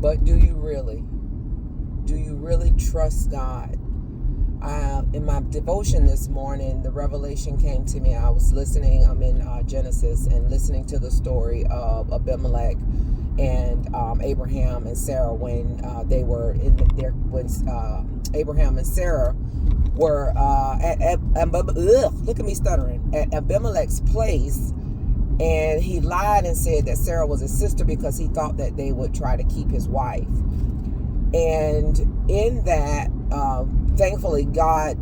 But do you really? Do you really trust God? In my devotion this morning, the revelation came to me. I was listening, I'm in Genesis, and listening to the story of Abimelech and Abraham and Sarah when they were Abraham and Sarah were look at me stuttering, at Abimelech's place. And he lied and said that Sarah was his sister because he thought that they would try to keep his wife. And in that, thankfully, God,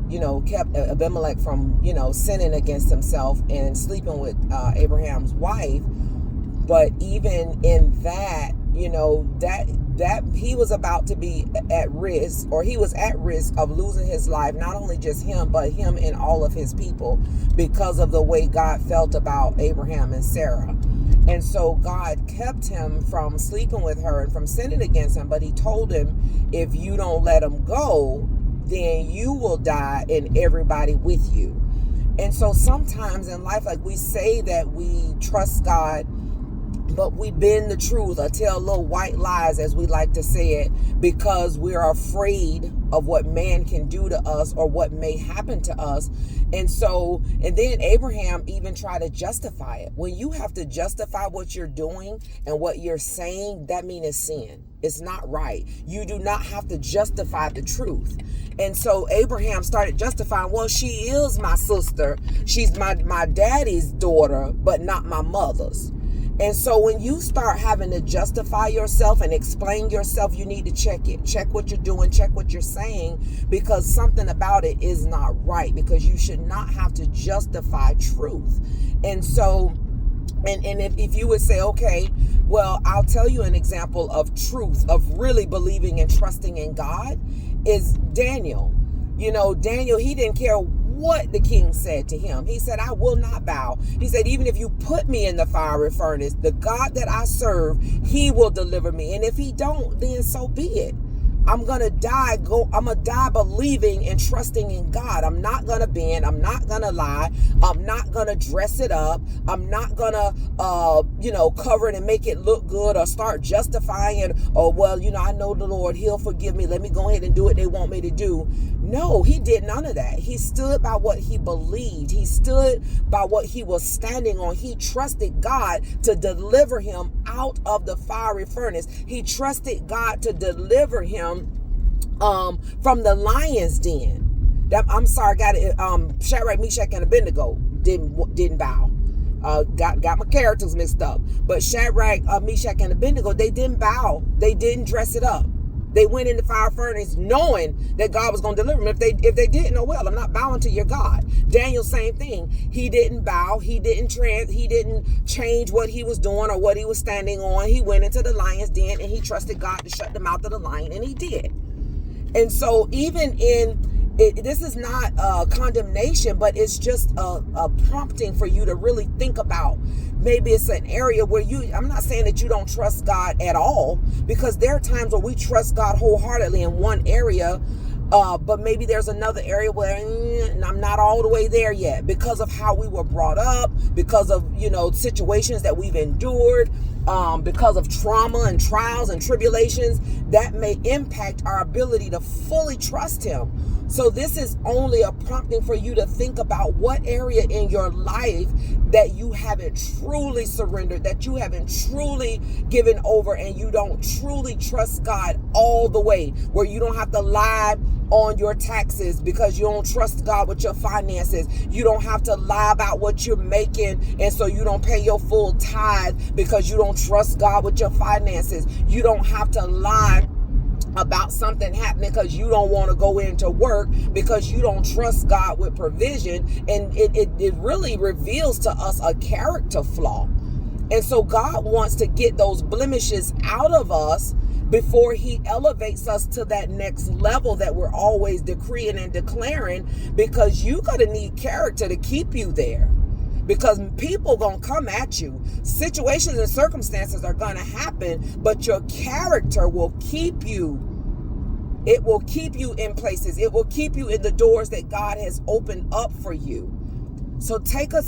kept Abimelech from, sinning against himself and sleeping with Abraham's wife. But even in that, that he was about to be at risk, or he was at risk of losing his life, not only just him, but him and all of his people, because of the way God felt about Abraham and Sarah. And so God kept him from sleeping with her and from sinning against him. But he told him, if you don't let him go, then you will die and everybody with you. And so sometimes in life, like, we say that we trust God, but we bend the truth or tell little white lies, as we like to say it, because we're afraid of what man can do to us or what may happen to us. And then Abraham even tried to justify it. When you have to justify what you're doing and what you're saying, that means it's sin. It's not right. You do not have to justify the truth. And so Abraham started justifying, well, she is my sister. She's my daddy's daughter, but not my mother's. And so when you start having to justify yourself and explain yourself, you need to check it. Check what you're doing, check what you're saying, because something about it is not right, because you should not have to justify truth. And so, and if you would say, okay, well, I'll tell you an example of truth, of really believing and trusting in God, is Daniel. Daniel, he didn't care what the king said to him. He said, I will not bow. He said, even if you put me in the fiery furnace, the God that I serve, he will deliver me. And if he don't, then so be it. I'm going to die. I'm going to die believing and trusting in God. I'm not going to bend. I'm not going to lie. I'm not going to dress it up. I'm not going to, cover it and make it look good or start justifying, or, well, I know the Lord, he'll forgive me. Let me go ahead and do what they want me to do. No, he did none of that. He stood by what he believed. He stood by what he was standing on. He trusted God to deliver him out of the fiery furnace. He trusted God to deliver him from the lion's den. I'm sorry, got it. Shadrach, Meshach, and Abednego didn't bow. Got my characters mixed up. But Shadrach, Meshach, and Abednego, they didn't bow. They didn't dress it up. They went in the fire furnace knowing that God was going to deliver them. If they didn't, oh well, I'm not bowing to your God. Daniel, same thing. He didn't bow. He didn't change what he was doing or what he was standing on. He went into the lion's den and he trusted God to shut the mouth of the lion, and he did. And so even this is not condemnation, but it's just a prompting for you to really think about. Maybe it's an area where I'm not saying that you don't trust God at all, because there are times where we trust God wholeheartedly in one area, but maybe there's another area where I'm not all the way there yet, because of how we were brought up, because of, situations that we've endured, because of trauma and trials and tribulations that may impact our ability to fully trust him. So this is only a prompting for you to think about what area in your life that you haven't truly surrendered, that you haven't truly given over, and you don't truly trust God all the way, where you don't have to lie on your taxes because you don't trust God with your finances. You don't have to lie about what you're making, and so you don't pay your full tithe because you don't trust God with your finances. You don't have to lie about something happening because you don't want to go into work because you don't trust God with provision. And it really reveals to us a character flaw. And so God wants to get those blemishes out of us before he elevates us to that next level that we're always decreeing and declaring, because you're going to need character to keep you there. Because people going to come at you. Situations and circumstances are going to happen, but your character will keep you. It will keep you in places. It will keep you in the doors that God has opened up for you. So take a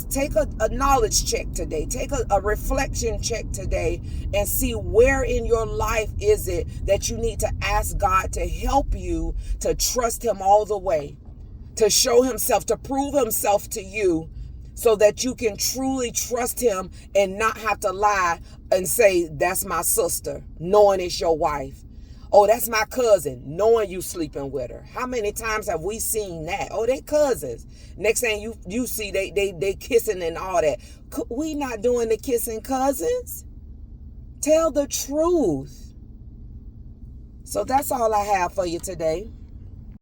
knowledge check today. Take a reflection check today and see where in your life is it that you need to ask God to help you to trust him all the way, to show himself, to prove himself to you, so that you can truly trust him and not have to lie and say, that's my sister, knowing it's your wife. Oh, that's my cousin, knowing you sleeping with her. How many times have we seen that? Oh, they cousins. Next thing you see, they kissing and all that. We not doing the kissing cousins. Tell the truth. So that's all I have for you today.